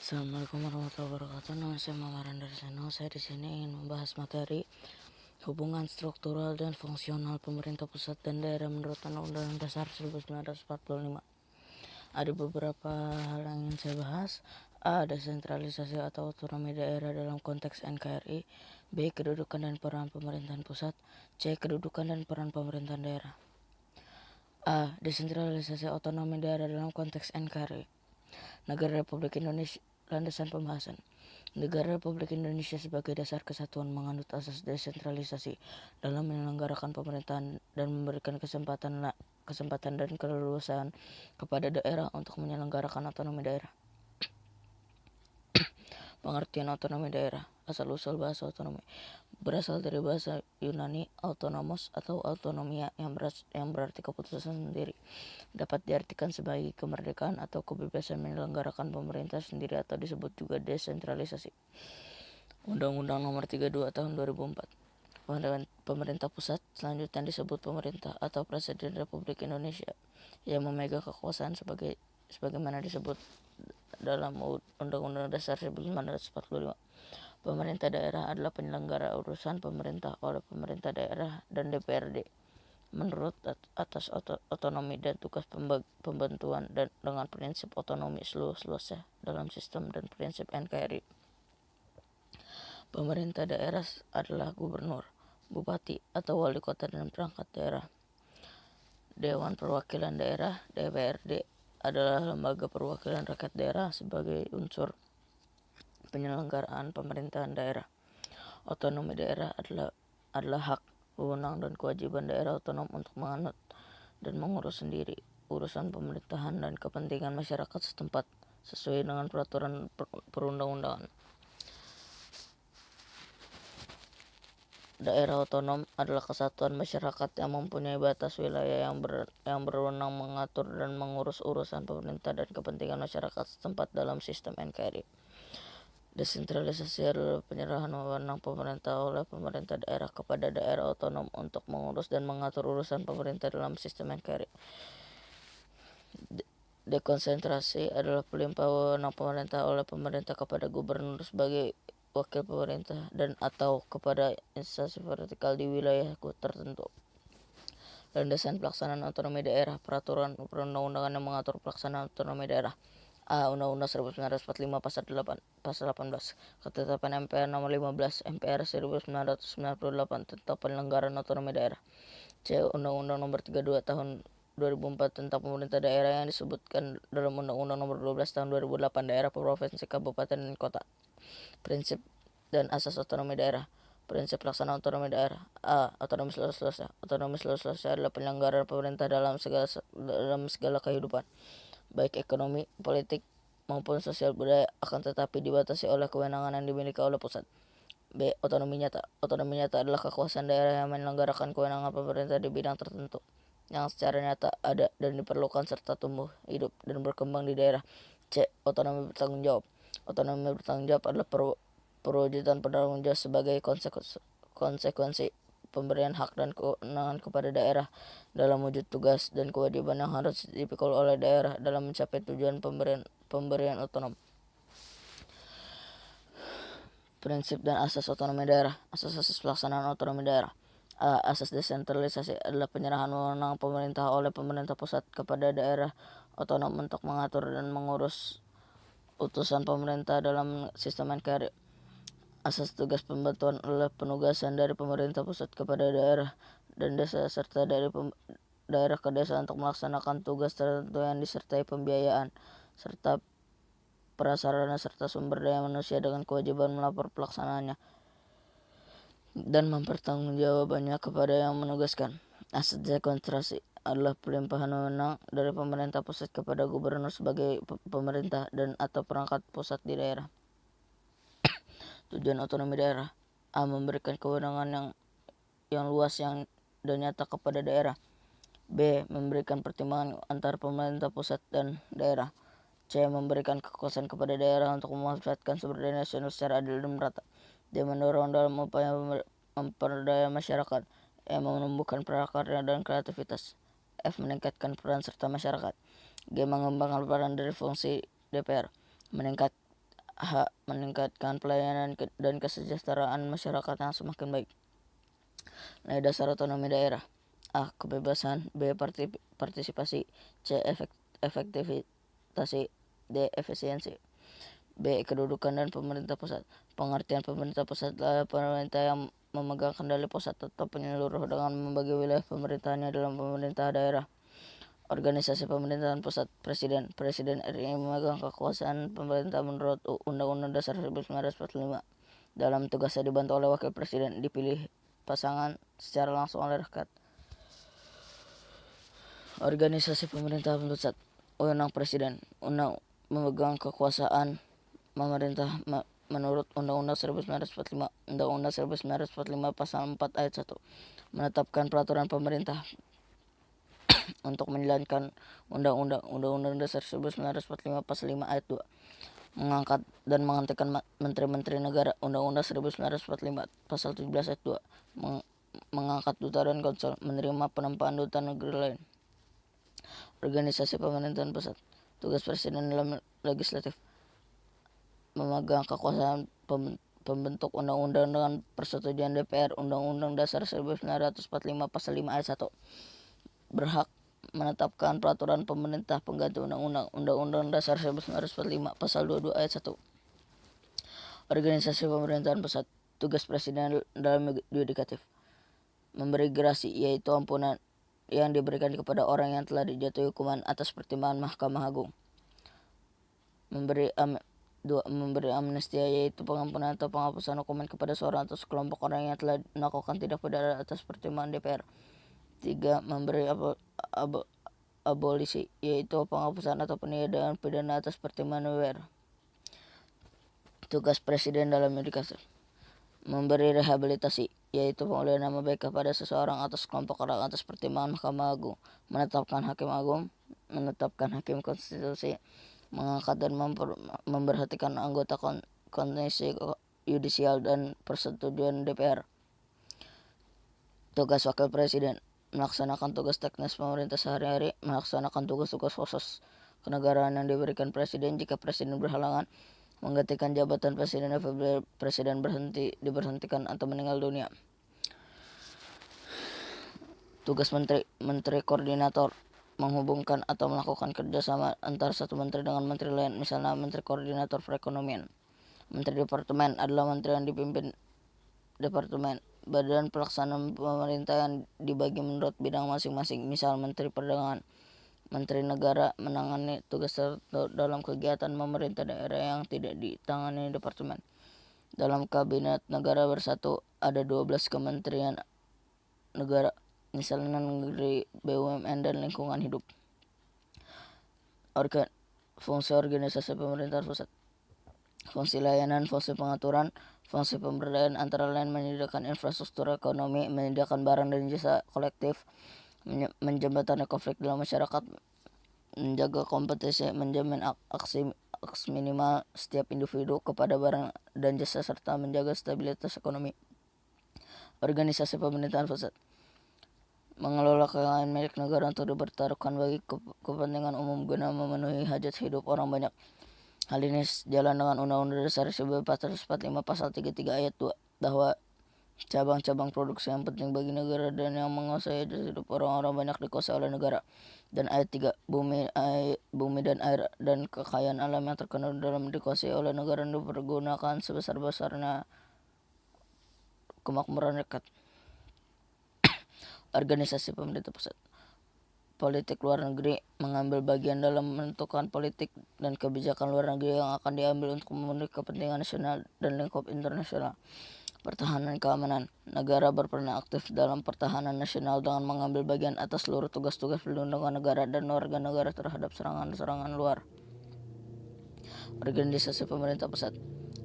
Assalamualaikum warahmatullahi wabarakatuh. Nama saya Muhammad Andarseno. Saya di sini ingin membahas materi hubungan struktural dan fungsional pemerintah pusat dan daerah menurut Undang-Undang Dasar 1945. Ada beberapa hal yang ingin saya bahas. A. Desentralisasi atau otonomi daerah dalam konteks NKRI. B. Kedudukan dan peran pemerintahan pusat. C. Kedudukan dan peran pemerintahan daerah. A. Desentralisasi otonomi daerah dalam konteks NKRI. Negara Republik Indonesia. Landasan pembahasan. Negara Republik Indonesia sebagai dasar kesatuan menganut asas desentralisasi dalam menyelenggarakan pemerintahan dan memberikan kesempatan dan keleluasaan kepada daerah untuk menyelenggarakan otonomi daerah. Pengertian otonomi daerah. Asal-usul bahasa otonomi berasal dari bahasa Yunani autonomos atau autonomia yang berarti keputusan sendiri. Dapat diartikan sebagai kemerdekaan atau kebebasan menyelenggarakan pemerintah sendiri atau disebut juga desentralisasi. Undang-Undang Nomor 32 Tahun 2004. Pemerintah pusat selanjutnya disebut pemerintah atau Presiden Republik Indonesia yang memegang kekuasaan sebagaimana disebut dalam Undang-Undang Dasar 1945. Pemerintah daerah adalah penyelenggara urusan pemerintah oleh pemerintah daerah dan DPRD menurut atas otonomi dan tugas pembantuan dan dengan prinsip otonomi seluas-luasnya dalam sistem dan prinsip NKRI. Pemerintah daerah adalah gubernur, bupati atau wali kota dan perangkat daerah. Dewan Perwakilan Daerah DPRD adalah lembaga perwakilan rakyat daerah sebagai unsur penyelenggaraan pemerintahan daerah. Otonomi daerah adalah hak, wewenang dan kewajiban daerah otonom untuk menganut dan mengurus sendiri urusan pemerintahan dan kepentingan masyarakat setempat sesuai dengan peraturan perundang-undangan. Daerah otonom adalah kesatuan masyarakat yang mempunyai batas wilayah yang berwenang mengatur dan mengurus urusan pemerintah dan kepentingan masyarakat setempat dalam sistem NKRI. Desentralisasi adalah penyerahan wewenang pemerintah oleh pemerintah daerah kepada daerah otonom untuk mengurus dan mengatur urusan pemerintah dalam sistem NKRI. Dekonsentrasi adalah pelimpah wewenang pemerintah oleh pemerintah kepada gubernur sebagai wakil pemerintah dan atau kepada instansi vertikal di wilayah tertentu. Landasan pelaksanaan otonomi daerah. Peraturan perundang-undangan yang mengatur pelaksanaan otonomi daerah. A. Undang-Undang 1945 Pasal 18. Ketetapan MPR Nomor 15 MPR 1998 tentang penyelenggaraan otonomi daerah. C. Undang-Undang Nomor 32 Tahun 2004 tentang pemerintah daerah yang disebutkan dalam Undang-Undang Nomor 12 Tahun 2008 daerah, provinsi, kabupaten, dan kota. Prinsip dan asas otonomi daerah. Prinsip pelaksanaan otonomi daerah. A. Otonomi seluas-luasnya. Otonomi seluas-luasnya adalah penyelenggaraan pemerintah dalam segala kehidupan, baik ekonomi, politik, maupun sosial budaya, akan tetapi dibatasi oleh kewenangan yang dimiliki oleh pusat. B. Otonomi nyata. Otonomi nyata adalah kekuasaan daerah yang menyelenggarakan kewenangan pemerintah di bidang tertentu yang secara nyata ada dan diperlukan serta tumbuh, hidup, dan berkembang di daerah. C. Otonomi bertanggung jawab. Otonomi bertanggung jawab adalah perwujudan penanggung jawab sebagai konsekuensi pemberian hak dan kewenangan kepada daerah dalam wujud tugas dan kewajiban yang harus dipikul oleh daerah dalam mencapai tujuan pemberian otonom. Prinsip dan asas otonomi daerah. Asas-asas pelaksanaan otonomi daerah. A. Asas desentralisasi adalah penyerahan wewenang pemerintah oleh pemerintah pusat kepada daerah otonom untuk mengatur dan mengurus utusan pemerintah dalam sistem NKRI. Asas tugas pembantuan adalah penugasan dari pemerintah pusat kepada daerah dan desa serta dari daerah ke desa untuk melaksanakan tugas tertentu yang disertai pembiayaan serta prasarana serta sumber daya manusia dengan kewajiban melapor pelaksanaannya dan mempertanggungjawabannya kepada yang menugaskan. Asas dekonsentrasi adalah pelimpahan wewenang dari pemerintah pusat kepada gubernur sebagai pemerintah dan atau perangkat pusat di daerah. Tujuan otonomi daerah. A. Memberikan kewenangan yang luas dan nyata kepada daerah. B. Memberikan pertimbangan antara pemerintah pusat dan daerah. C. Memberikan kekuasaan kepada daerah untuk memanfaatkan sumber daya nasional secara adil dan merata. D. Mendorong dalam upaya memperdaya masyarakat. E. Menumbuhkan prakarya dan kreativitas. F. Meningkatkan peran serta masyarakat. G. Mengembangkan peran dari fungsi DPR. meningkatkan pelayanan dan kesejahteraan masyarakat yang semakin baik. Nilai dasar otonomi daerah. A. Kebebasan. B. Partisipasi. C. Efektivitas. D. Efisiensi. B. Kedudukan dan pemerintah pusat. Pengertian pemerintah pusat adalah pemerintah yang memegang kendali pusat atau penyeluruh dengan membagi wilayah pemerintahannya dalam pemerintah daerah. Organisasi pemerintahan pusat. Presiden RI memegang kekuasaan pemerintah menurut Undang-Undang Dasar 1945. Dalam tugasnya dibantu oleh wakil presiden, dipilih pasangan secara langsung oleh rakyat. Organisasi pemerintahan pusat. Wewenang presiden. Memegang kekuasaan pemerintah menurut Undang-Undang 1945. Undang-Undang 1945 pasal 4 ayat 1 menetapkan peraturan pemerintah untuk menjalankan Undang-Undang Dasar 1945 pasal 5 ayat 2 mengangkat dan menghentikan menteri-menteri negara. Undang-Undang 1945 pasal 17 ayat 2 mengangkat duta dan konsul, menerima penempaan duta negeri lain. Organisasi pemerintahan pusat. Tugas presiden dalam legislatif. Memegang kekuasaan pembentuk undang-undang dengan persetujuan DPR. Undang-Undang Dasar 1945 pasal 5 ayat 1 berhak menetapkan peraturan pemerintah pengganti undang-undang. Undang-Undang Dasar 1945 pasal 22 ayat 1. Organisasi pemerintahan pusat. Tugas presiden dalam yudikatif. Memberi gerasi, yaitu ampunan yang diberikan kepada orang yang telah dijatuhi hukuman atas pertimbangan Mahkamah Agung. Memberi amnestia, yaitu pengampunan atau penghapusan hukuman kepada seorang atau sekelompok orang yang telah melakukan tindak pidana atas pertimbangan DPR. 3. Memberi abolisi, yaitu penghapusan atau peniadaan pidana atas pertimbangan DPR. Tugas presiden dalam yudikatif. Memberi rehabilitasi, yaitu pemulihan nama baik kepada seseorang atau sekelompok orang atas pertimbangan Mahkamah Agung. Menetapkan hakim agung, menetapkan hakim konstitusi, mengangkat dan memberhentikan anggota komisi yudisial dan persetujuan DPR. Tugas wakil presiden. Melaksanakan tugas teknis pemerintah sehari-hari, melaksanakan tugas-tugas khusus kenegaraan yang diberikan presiden jika presiden berhalangan, menggantikan jabatan presiden apabila presiden diberhentikan atau meninggal dunia. Tugas menteri koordinator. Menghubungkan atau melakukan kerjasama antara satu menteri dengan menteri lain, misalnya menteri koordinator perekonomian. Menteri departemen adalah menteri yang dipimpin departemen. Badan pelaksanaan pemerintah yang dibagi menurut bidang masing-masing, misal menteri perdagangan. Menteri negara menangani tugas dalam kegiatan pemerintah daerah yang tidak ditangani departemen. Dalam kabinet negara bersatu ada 12 kementerian negara, misalnya negeri, BUMN, dan lingkungan hidup. Fungsi organisasi pemerintahan pusat. Fungsi layanan, fungsi pengaturan, fungsi pemberdayaan antara lain menyediakan infrastruktur ekonomi, menyediakan barang dan jasa kolektif, menjembatani konflik dalam masyarakat, menjaga kompetisi, menjamin aksi minimal setiap individu kepada barang dan jasa, serta menjaga stabilitas ekonomi. Organisasi pemerintahan pusat. Mengelola kekayaan milik negara untuk dipertaruhkan bagi kepentingan umum guna memenuhi hajat hidup orang banyak. Hal ini sejalan dengan Undang-Undang Dasar 1445 pasal 33 ayat 2 bahwa cabang-cabang produksi yang penting bagi negara dan yang menguasai hidup orang-orang banyak dikuasai oleh negara. Dan ayat 3, bumi dan air dan kekayaan alam yang terkandung dalam dikuasai oleh negara dan dipergunakan sebesar-besarnya kemakmuran rakyat. Organisasi pemerintah pusat. Politik luar negeri. Mengambil bagian dalam menentukan politik dan kebijakan luar negeri yang akan diambil untuk memenuhi kepentingan nasional dan lingkup internasional. Pertahanan keamanan. Negara berperan aktif dalam pertahanan nasional dengan mengambil bagian atas seluruh tugas-tugas perlindungan negara dan warga negara terhadap serangan-serangan luar. Organisasi pemerintah pusat.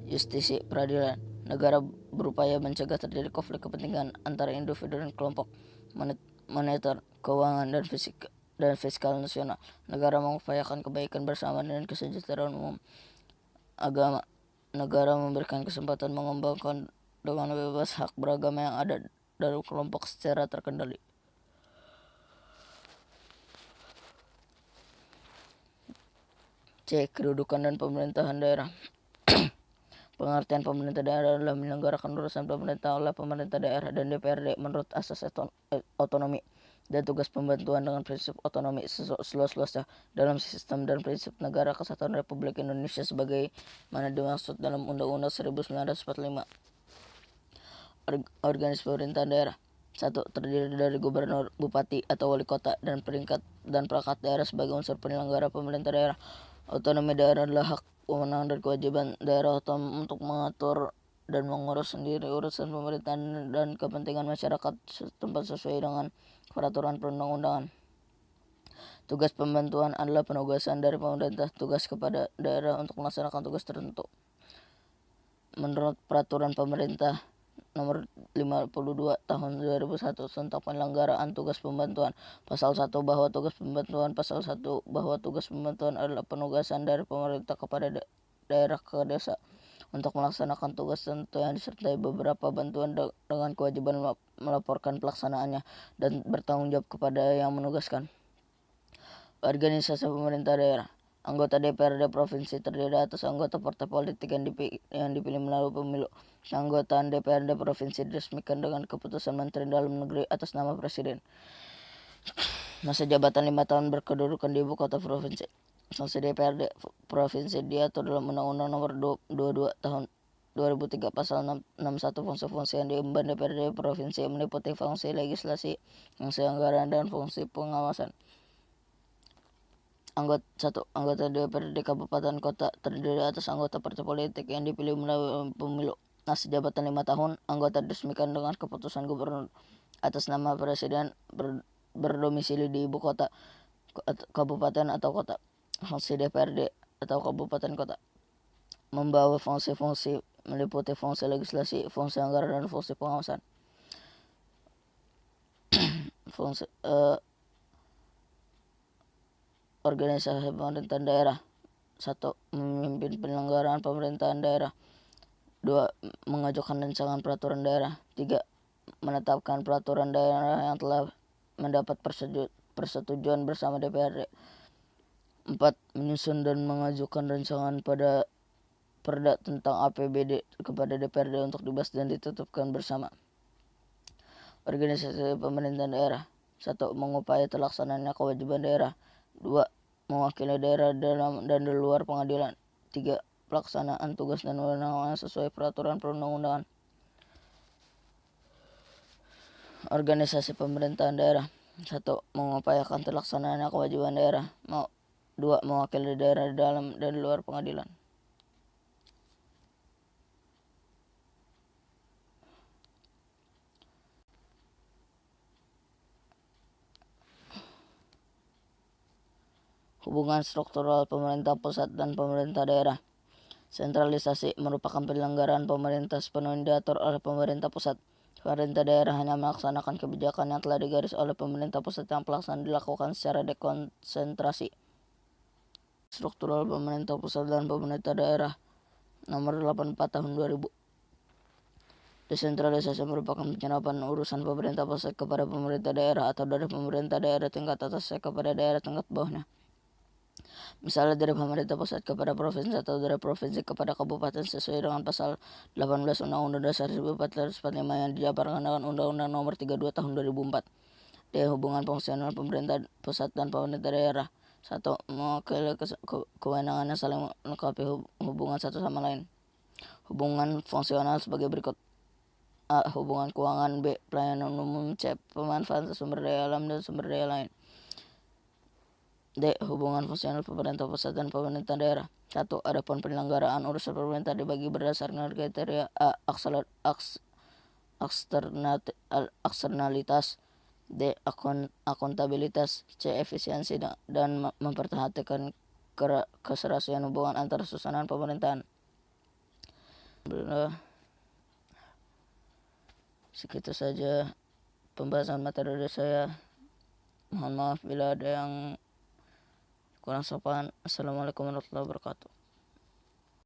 Justisi peradilan. Negara berupaya mencegah terjadi konflik kepentingan antara individu dan kelompok. Moneter, keuangan, dan fiskal nasional. Negara mengupayakan kebaikan bersama dan kesejahteraan umum. Agama. Negara memberikan kesempatan mengembangkan dengan bebas hak beragama yang ada dalam kelompok secara terkendali. C. Kedudukan dan pemerintahan daerah. Pengertian pemerintah daerah adalah menyelenggarakan urusan pemerintah oleh pemerintah daerah dan DPRD menurut asas otonomi dan tugas pembantuan dengan prinsip otonomi seluas-luasnya dalam sistem dan prinsip negara kesatuan Republik Indonesia sebagaimana dimaksud dalam Undang-Undang 1945. Organisasi pemerintahan daerah. 1. Terdiri dari gubernur, bupati, atau wali kota dan perangkat daerah sebagai unsur penyelenggara pemerintah daerah. Otonomi daerah adalah hak, wewenang, dan kewajiban daerah otonom untuk mengatur dan mengurus sendiri urusan pemerintahan dan kepentingan masyarakat setempat sesuai dengan peraturan perundang-undangan. Tugas pembantuan adalah penugasan dari pemerintah tugas kepada daerah untuk melaksanakan tugas tertentu. Menurut peraturan pemerintah nomor 52 tahun 2001 tentang penyelenggaraan tugas pembantuan, pasal 1 bahwa tugas pembantuan adalah penugasan dari pemerintah kepada daerah ke desa untuk melaksanakan tugas tertentu yang disertai beberapa bantuan dengan kewajiban melaporkan pelaksanaannya dan bertanggung jawab kepada yang menugaskan. Organisasi pemerintah daerah. Anggota DPRD provinsi terdiri atas anggota partai politik yang dipilih melalui pemilu. Keanggotaan DPRD provinsi diresmikan dengan keputusan Menteri Dalam Negeri atas nama Presiden. Masa jabatan 5 tahun berkedudukan di ibu kota provinsi. Fungsi DPRD provinsi diatur dalam Undang-Undang Nomor 22 Tahun 2003 Pasal 61. Fungsi-fungsi yang diemban DPRD provinsi meliputi fungsi legislasi, fungsi anggaran, dan fungsi pengawasan. Anggota DPRD Kabupaten Kota terdiri atas anggota partai politik yang dipilih melalui pemilu. Masa jabatan 5 tahun. Anggota diresmikan dengan keputusan gubernur atas nama Presiden berdomisili di ibu kota, kabupaten atau kota. Fungsi DPRD atau kabupaten kota membawa fungsi-fungsi meliputi fungsi legislasi, fungsi anggaran, dan fungsi pengawasan. Organisasi pemerintahan daerah. 1. Memimpin penyelenggaraan pemerintahan daerah. 2. Mengajukan rancangan peraturan daerah. 3. Menetapkan peraturan daerah yang telah mendapat persetujuan bersama DPRD. 4. Menyusun dan mengajukan rancangan pada Perda tentang APBD kepada DPRD untuk dibahas dan ditetapkan bersama. Organisasi pemerintahan daerah. 1. Mengupayakan terlaksananya kewajiban daerah. 2. Mewakili daerah dalam dan di luar pengadilan. 3. Pelaksanaan tugas dan wewenang sesuai peraturan perundang-undangan. Organisasi pemerintahan daerah. 1. Mengupayakan terlaksananya kewajiban daerah. 2. Mewakili daerah di dalam dan di luar pengadilan. Hubungan struktural pemerintah pusat dan pemerintah daerah. Sentralisasi merupakan penyelenggaraan pemerintah sepenuhnya diatur oleh pemerintah pusat. Pemerintah daerah hanya melaksanakan kebijakan yang telah digaris oleh pemerintah pusat yang pelaksanaan dilakukan secara dekonsentrasi. Struktural pemerintah pusat dan pemerintah daerah nomor 84 tahun 2000. Desentralisasi merupakan penyerapan urusan pemerintah pusat kepada pemerintah daerah atau dari pemerintah daerah tingkat atasnya kepada daerah tingkat bawahnya. Misalnya dari pemerintah pusat kepada provinsi atau dari provinsi kepada kabupaten sesuai dengan pasal 18 Undang-Undang Dasar 1445 yang dijabarkan dengan Undang-Undang Nomor 32 Tahun 2004. D. Hubungan fungsional pemerintah pusat dan pemerintah daerah. 1. Mewakili kewenangannya saling melengkapi hubungan satu sama lain. Hubungan fungsional sebagai berikut. A. Hubungan keuangan. B. Pelayanan umum. C. Pemanfaatan sumber daya alam dan sumber daya lain. D. Hubungan fungsional pemerintah pusat dan pemerintah daerah. 1. Adapun penyelenggaraan urusan pemerintah dibagi berdasarkan kriteria A. Eksternalitas. D. Akuntabilitas. C. Efisiensi dan memperhatikan keserasian hubungan antar susunan pemerintahan. Segitu saja pembahasan materi dari saya. Mohon maaf bila ada yang kurang sopan. Assalamualaikum warahmatullahi wabarakatuh.